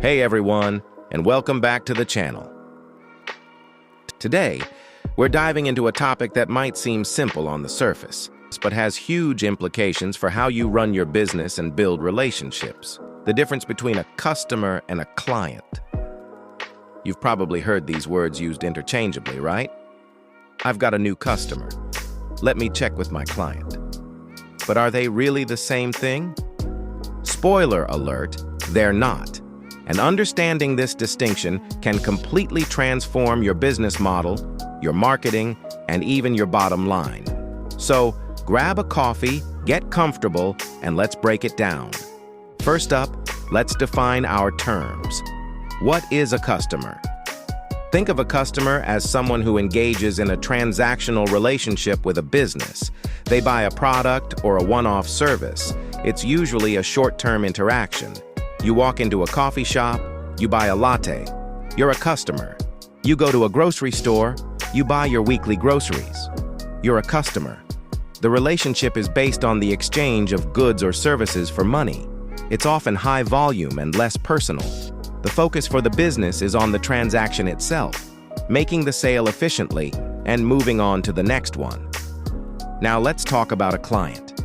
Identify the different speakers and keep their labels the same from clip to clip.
Speaker 1: Hey everyone, and welcome back to the channel. Today, we're diving into a topic that might seem simple on the surface, but has huge implications for how you run your business and build relationships. The difference between a customer and a client. You've probably heard these words used interchangeably, right? I've got a new customer. Let me check with my client. But are they really the same thing? Spoiler alert, they're not. And understanding this distinction can completely transform your business model, your marketing, and even your bottom line. So, grab a coffee, get comfortable, and let's break it down. First up, let's define our terms. What is a customer? Think of a customer as someone who engages in a transactional relationship with a business. They buy a product or a one-off service. It's usually a short-term interaction. You walk into a coffee shop, you buy a latte. You're a customer. You go to a grocery store, you buy your weekly groceries. You're a customer. The relationship is based on the exchange of goods or services for money. It's often high volume and less personal. The focus for the business is on the transaction itself, making the sale efficiently and moving on to the next one. Now let's talk about a client.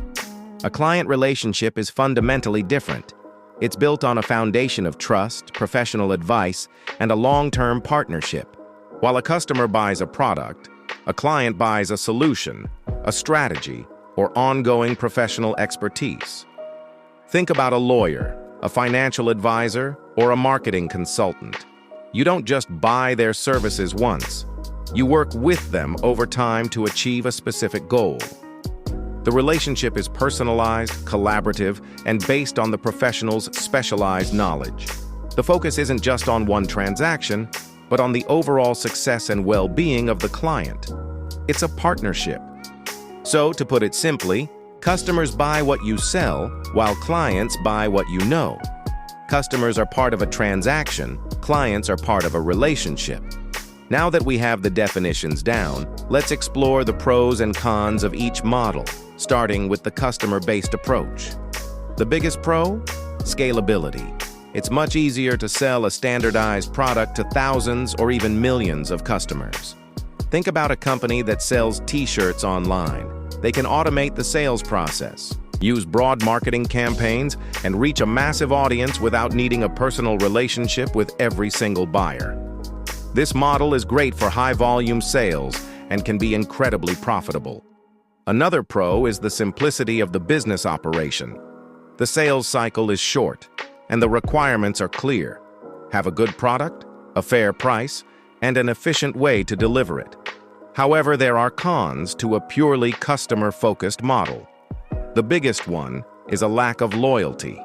Speaker 1: A client relationship is fundamentally different. It's built on a foundation of trust, professional advice, and a long-term partnership. While a customer buys a product, a client buys a solution, a strategy, or ongoing professional expertise. Think about a lawyer, a financial advisor, or a marketing consultant. You don't just buy their services once. You work with them over time to achieve a specific goal. The relationship is personalized, collaborative, and based on the professional's specialized knowledge. The focus isn't just on one transaction, but on the overall success and well-being of the client. It's a partnership. So, to put it simply, customers buy what you sell, while clients buy what you know. Customers are part of a transaction, clients are part of a relationship. Now that we have the definitions down, let's explore the pros and cons of each model, starting with the customer-based approach. The biggest pro? Scalability. It's much easier to sell a standardized product to thousands or even millions of customers. Think about a company that sells t-shirts online. They can automate the sales process, use broad marketing campaigns, and reach a massive audience without needing a personal relationship with every single buyer. This model is great for high-volume sales and can be incredibly profitable. Another pro is the simplicity of the business operation. The sales cycle is short, and the requirements are clear. Have a good product, a fair price, and an efficient way to deliver it. However, there are cons to a purely customer-focused model. The biggest one is a lack of loyalty.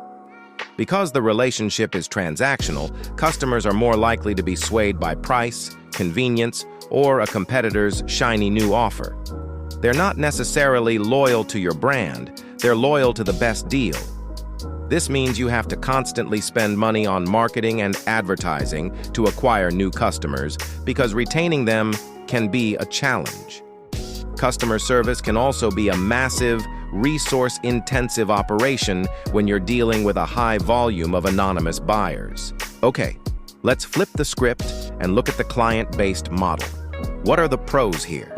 Speaker 1: Because the relationship is transactional, customers are more likely to be swayed by price, convenience, or a competitor's shiny new offer. They're not necessarily loyal to your brand, they're loyal to the best deal. This means you have to constantly spend money on marketing and advertising to acquire new customers because retaining them can be a challenge. Customer service can also be a massive, resource-intensive operation when you're dealing with a high volume of anonymous buyers. Okay, let's flip the script and look at the client-based model. What are the pros here?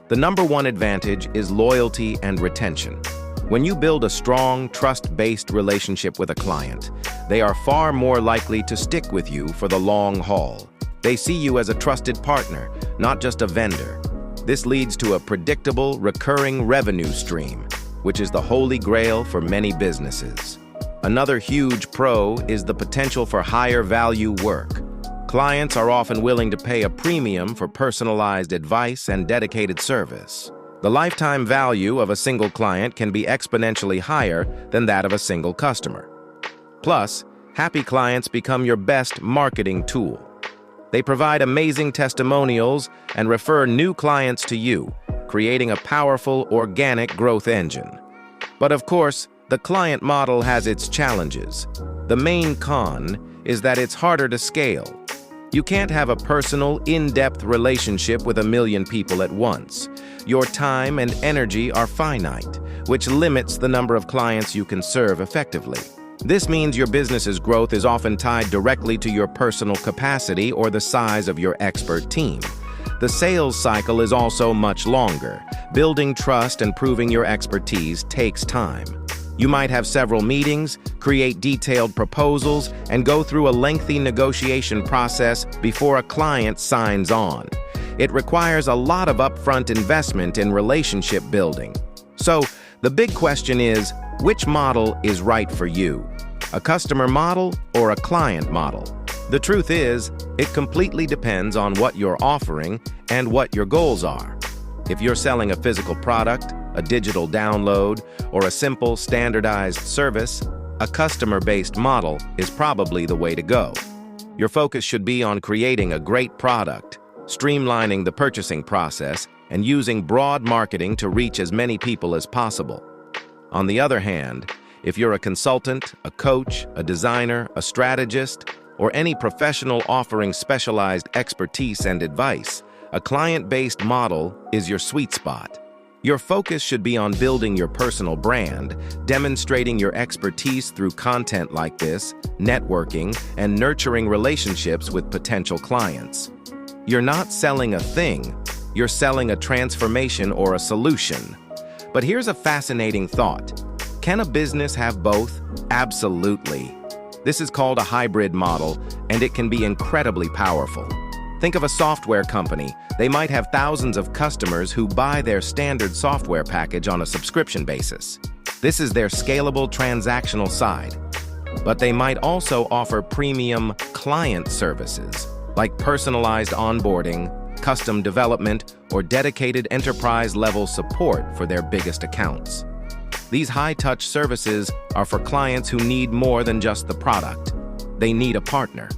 Speaker 1: The number one advantage is loyalty and retention. When you build a strong, trust-based relationship with a client, they are far more likely to stick with you for the long haul. They see you as a trusted partner, not just a vendor. This leads to a predictable, recurring revenue stream, which is the holy grail for many businesses. Another huge pro is the potential for higher value work. Clients are often willing to pay a premium for personalized advice and dedicated service. The lifetime value of a single client can be exponentially higher than that of a single customer. Plus, happy clients become your best marketing tool. They provide amazing testimonials and refer new clients to you, creating a powerful, organic growth engine. But of course, the client model has its challenges. The main con is that it's harder to scale. You can't have a personal, in-depth relationship with a million people at once. Your time and energy are finite, which limits the number of clients you can serve effectively. This means your business's growth is often tied directly to your personal capacity or the size of your expert team. The sales cycle is also much longer. Building trust and proving your expertise takes time. You might have several meetings, create detailed proposals, and go through a lengthy negotiation process before a client signs on. It requires a lot of upfront investment in relationship building. So, the big question is, which model is right for you? A customer model or a client model? The truth is, it completely depends on what you're offering and what your goals are. If you're selling a physical product, a digital download, or a simple, standardized service, a customer-based model is probably the way to go. Your focus should be on creating a great product, streamlining the purchasing process, and using broad marketing to reach as many people as possible. On the other hand, if you're a consultant, a coach, a designer, a strategist, or any professional offering specialized expertise and advice, a client-based model is your sweet spot. Your focus should be on building your personal brand, demonstrating your expertise through content like this, networking, and nurturing relationships with potential clients. You're not selling a thing, you're selling a transformation or a solution. But here's a fascinating thought. Can a business have both? Absolutely. This is called a hybrid model, and it can be incredibly powerful. Think of a software company. They might have thousands of customers who buy their standard software package on a subscription basis. This is their scalable transactional side. But they might also offer premium client services, like personalized onboarding, custom development, or dedicated enterprise-level support for their biggest accounts. These high-touch services are for clients who need more than just the product. They need a partner.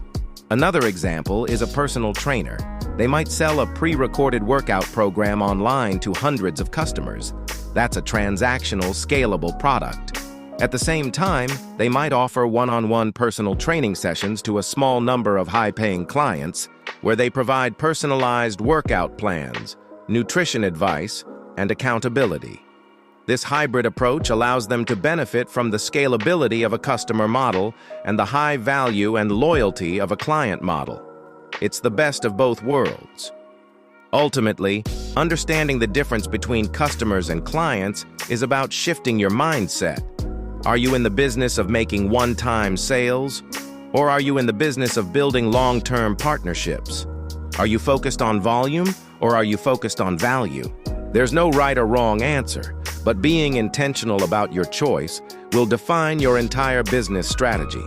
Speaker 1: Another example is a personal trainer. They might sell a pre-recorded workout program online to hundreds of customers. That's a transactional, scalable product. At the same time, they might offer one-on-one personal training sessions to a small number of high-paying clients, where they provide personalized workout plans, nutrition advice, and accountability. This hybrid approach allows them to benefit from the scalability of a customer model and the high value and loyalty of a client model. It's the best of both worlds. Ultimately, understanding the difference between customers and clients is about shifting your mindset. Are you in the business of making one-time sales? Or are you in the business of building long-term partnerships? Are you focused on volume or are you focused on value? There's no right or wrong answer, but being intentional about your choice will define your entire business strategy.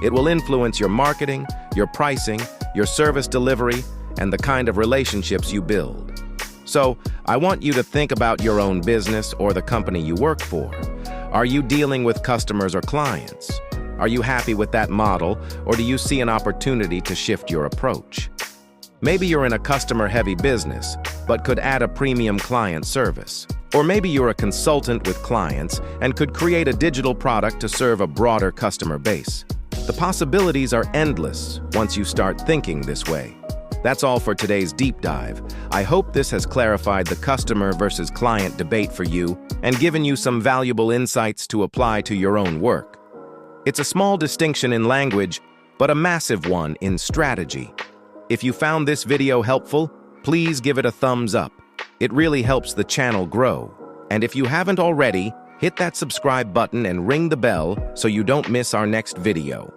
Speaker 1: It will influence your marketing, your pricing, your service delivery, and the kind of relationships you build. So, I want you to think about your own business or the company you work for. Are you dealing with customers or clients? Are you happy with that model, or do you see an opportunity to shift your approach? Maybe you're in a customer-heavy business, but could add a premium client service. Or maybe you're a consultant with clients and could create a digital product to serve a broader customer base. The possibilities are endless once you start thinking this way. That's all for today's deep dive. I hope this has clarified the customer versus client debate for you and given you some valuable insights to apply to your own work. It's a small distinction in language, but a massive one in strategy. If you found this video helpful, please give it a thumbs up. It really helps the channel grow. And if you haven't already, hit that subscribe button and ring the bell so you don't miss our next video.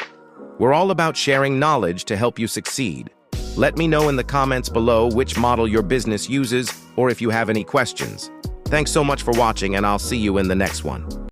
Speaker 1: We're all about sharing knowledge to help you succeed. Let me know in the comments below which model your business uses or if you have any questions. Thanks so much for watching, and I'll see you in the next one.